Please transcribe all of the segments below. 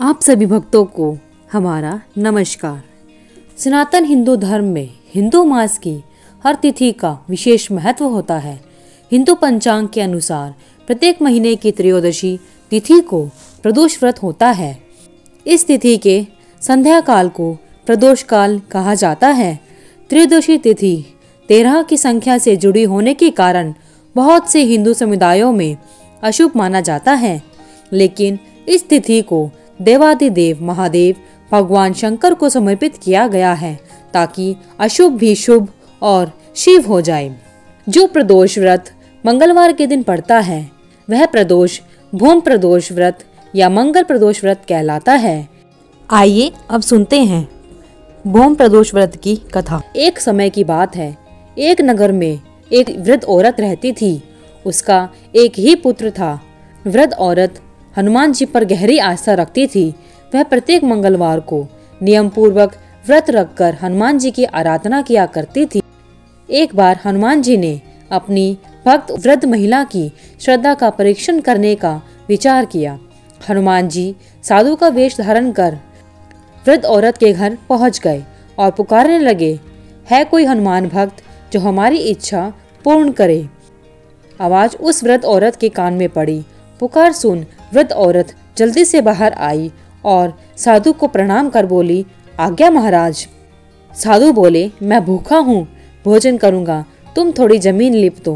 आप सभी भक्तों को हमारा नमस्कार। सनातन हिंदू धर्म में हिंदू मास की हर तिथि का विशेष महत्व होता है। हिंदू पंचांग के अनुसार प्रत्येक महीने की त्रयोदशी तिथि को प्रदोष व्रत होता है। इस तिथि के संध्या काल को प्रदोष काल कहा जाता है। त्रयोदशी तिथि 13 की संख्या से जुड़ी होने के कारण बहुत से हिंदू समुदायों में अशुभ माना जाता है, लेकिन इस तिथि को देवादिदेव महादेव भगवान शंकर को समर्पित किया गया है ताकि अशुभ भी शुभ और शिव हो जाए। जो प्रदोष व्रत मंगलवार के दिन पड़ता है वह प्रदोष भूम प्रदोष व्रत या मंगल प्रदोष व्रत कहलाता है। आइए अब सुनते हैं भूम प्रदोष व्रत की कथा। एक समय की बात है, एक नगर में एक वृद्ध औरत रहती थी। उसका एक ही पुत्र था। वृद्ध औरत हनुमान जी पर गहरी आस्था रखती थी। वह प्रत्येक मंगलवार को नियम पूर्वक व्रत रखकर हनुमान जी की आराधना किया करती थी। एक बार हनुमान जी ने अपनी भक्त वृद्ध महिला की श्रद्धा का परीक्षण करने का विचार किया। हनुमान जी साधु का वेश धारण कर वृद्ध औरत के घर पहुंच गए और पुकारने लगे, है कोई हनुमान भक्त जो हमारी इच्छा पूर्ण करे। आवाज उस वृद्ध औरत के कान में पड़ी। पुकार सुन वृद्ध औरत जल्दी से बाहर आई और साधु को प्रणाम कर बोली, आज्ञा महाराज। साधु बोले, मैं भूखा हूँ, भोजन करूँगा, तुम थोड़ी जमीन लिप दो।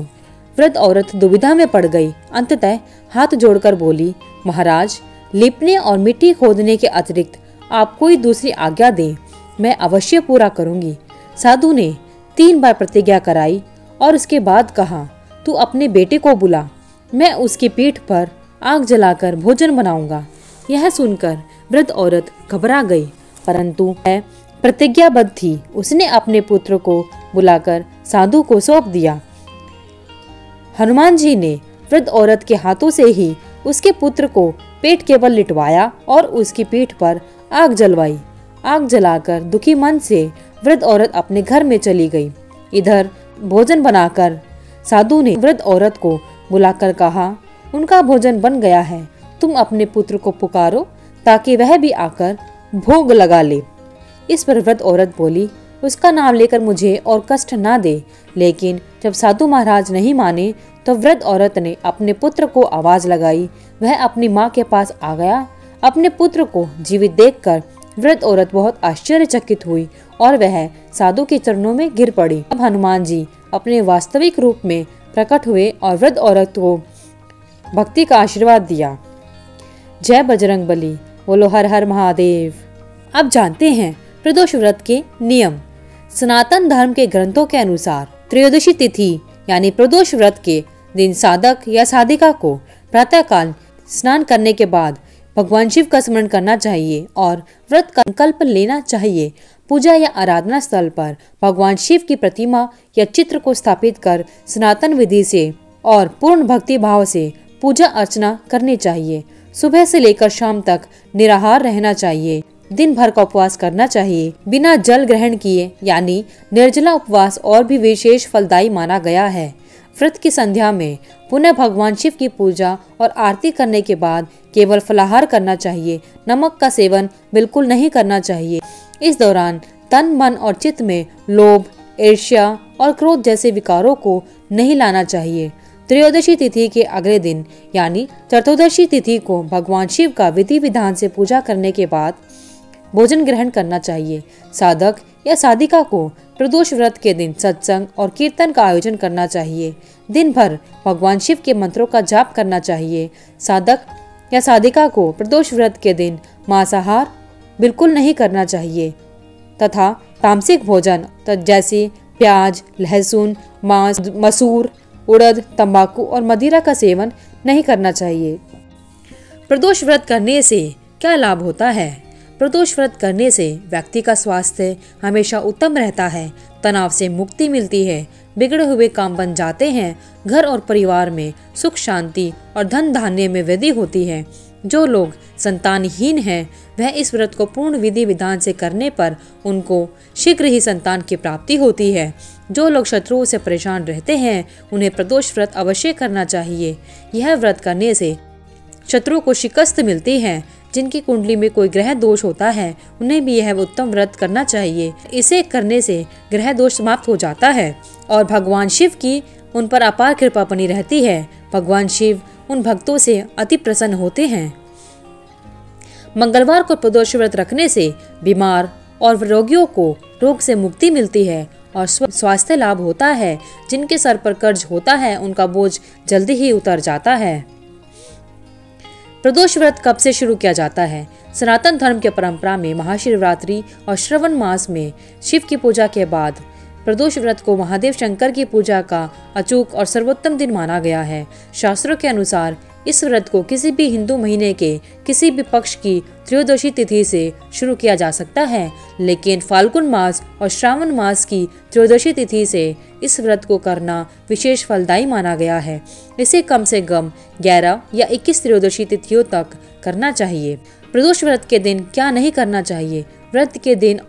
वृद्ध औरत दुविधा में पड़ गई। अंततः हाथ जोड़कर बोली, महाराज, लिपने और मिट्टी खोदने के अतिरिक्त आप कोई दूसरी आज्ञा दें, मैं अवश्य पूरा करूँगी। साधु ने 3 बार प्रतिज्ञा कराई और उसके बाद कहा, तू अपने बेटे को बुला, मैं उसकी पीठ पर आग जलाकर भोजन बनाऊंगा। यह सुनकर वृद्ध औरत घबरा गई, परंतु वह प्रतिज्ञाबद्ध थी। उसने अपने पुत्र को बुलाकर साधु को सौंप दिया। हनुमान जी ने वृद्ध औरत के हाथों से ही उसके पुत्र को पेट के बल लिटवाया और उसकी पीठ पर आग जलवाई। आग जलाकर दुखी मन से वृद्ध औरत अपने घर में चली गई। इधर भोजन बनाकर साधु ने वृद्ध औरत को बुलाकर कहा, उनका भोजन बन गया है, तुम अपने पुत्र को पुकारो ताकि वह भी आकर भोग लगा ले। इस पर वृद्ध औरत बोली, उसका नाम लेकर मुझे और कष्ट ना दे। लेकिन जब साधु महाराज नहीं माने तो वृद्ध औरत ने अपने पुत्र को आवाज लगाई। वह अपनी माँ के पास आ गया। अपने पुत्र को जीवित देखकर वृद्ध औरत बहुत आश्चर्यचकित हुई और वह साधु के चरणों में गिर पड़ी। अब हनुमान जी अपने वास्तविक रूप में प्रकट हुए और वृद्ध औरत को भक्ति का आशीर्वाद दिया। जय बजरंग बली, बोलो हर हर महादेव। अब जानते हैं प्रदोष व्रत के नियम। सनातन धर्म के ग्रंथों के अनुसार त्रयोदशी तिथि यानी प्रदोष व्रत के दिन साधक या साधिका को प्रातःकाल स्नान करने के बाद भगवान शिव का स्मरण करना चाहिए और व्रत का संकल्प लेना चाहिए। पूजा या आराधना स्थल पर भगवान शिव की प्रतिमा या चित्र को स्थापित कर सनातन विधि से और पूर्ण भक्ति भाव से पूजा अर्चना करनी चाहिए। सुबह से लेकर शाम तक निराहार रहना चाहिए। दिन भर का उपवास करना चाहिए। बिना जल ग्रहण किए यानी निर्जला उपवास और भी विशेष फलदायी माना गया है। व्रत की संध्या में पुनः भगवान शिव की पूजा और आरती करने के बाद केवल फलाहार करना चाहिए। नमक का सेवन बिल्कुल नहीं करना चाहिए। इस दौरान तन मन और चित्त में लोभ, ईर्ष्या और क्रोध जैसे विकारों को नहीं लाना चाहिए। त्रयोदशी तिथि के अगले दिन यानी चतुर्दशी तिथि को भगवान शिव का विधि विधान से पूजा करने के बाद भोजन ग्रहण करना चाहिए। साधक या साधिका को प्रदोष व्रत के दिन सत्संग और कीर्तन का आयोजन करना चाहिए। दिन भर भगवान शिव के मंत्रों का जाप करना चाहिए। साधक या साधिका को प्रदोष व्रत के दिन मांसाहार बिल्कुल नहीं करना चाहिए तथा तामसिक भोजन जैसे प्याज, लहसुन, मांस, मसूर, उड़द, तंबाकू और मदिरा का सेवन नहीं करना चाहिए। प्रदोष व्रत करने से क्या लाभ होता है? प्रदोष व्रत करने से व्यक्ति का स्वास्थ्य हमेशा उत्तम रहता है, तनाव से मुक्ति मिलती है, बिगड़े हुए काम बन जाते हैं, घर और परिवार में सुख शांति और धन धान्य में वृद्धि होती है। जो लोग संतानहीन हैं वह इस व्रत को पूर्ण विधि विधान से करने पर उनको शीघ्र ही संतान की प्राप्ति होती है। जो लोग शत्रुओं से परेशान रहते हैं उन्हें प्रदोष व्रत अवश्य करना चाहिए। यह व्रत करने से शत्रुओं को शिकस्त मिलती है। जिनकी कुंडली में कोई ग्रह दोष होता है उन्हें भी यह उत्तम व्रत करना चाहिए। इसे करने से ग्रह दोष समाप्त हो जाता है और भगवान शिव की उन पर अपार कृपा बनी रहती है। भगवान शिव उन भक्तों से अति प्रसन्न होते हैं। मंगलवार को प्रदोष व्रत रखने से बीमार और रोगियों को रोग से मुक्ति मिलती है और स्वास्थ्य लाभ होता है। जिनके सर पर कर्ज होता है उनका बोझ जल्दी ही उतर जाता है। प्रदोष व्रत कब से शुरू किया जाता है? सनातन धर्म के परंपरा में महाशिवरात्रि और श्रवण मास में शिव की पूजा के बाद प्रदोष व्रत को महादेव शंकर की पूजा का अचूक और सर्वोत्तम दिन माना गया है। शास्त्रों के अनुसार इस व्रत को किसी भी हिंदू महीने के किसी भी पक्ष की त्रयोदशी तिथि से शुरू किया जा सकता है, लेकिन फाल्गुन मास और श्रावण मास की त्रयोदशी तिथि से इस व्रत को करना विशेष फलदायी माना गया है। इसे कम से कम 11 या 21 त्रयोदशी तिथियों तक करना चाहिए। प्रदोष व्रत के दिन क्या नहीं करना चाहिए? व्रत के दिन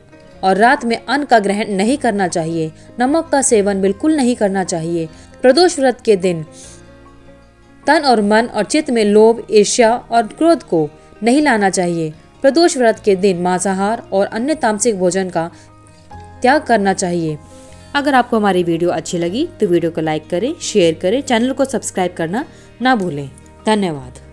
और रात में अन्न का ग्रहण नहीं करना चाहिए। नमक का सेवन बिल्कुल नहीं करना चाहिए। प्रदोष व्रत के दिन तन और मन और चित्त में लोभ, ईर्ष्या और क्रोध को नहीं लाना चाहिए। प्रदोष व्रत के दिन मांसाहार और अन्य तामसिक भोजन का त्याग करना चाहिए। अगर आपको हमारी वीडियो अच्छी लगी तो वीडियो को लाइक करें, शेयर करें, चैनल को सब्सक्राइब करना ना भूलें। धन्यवाद।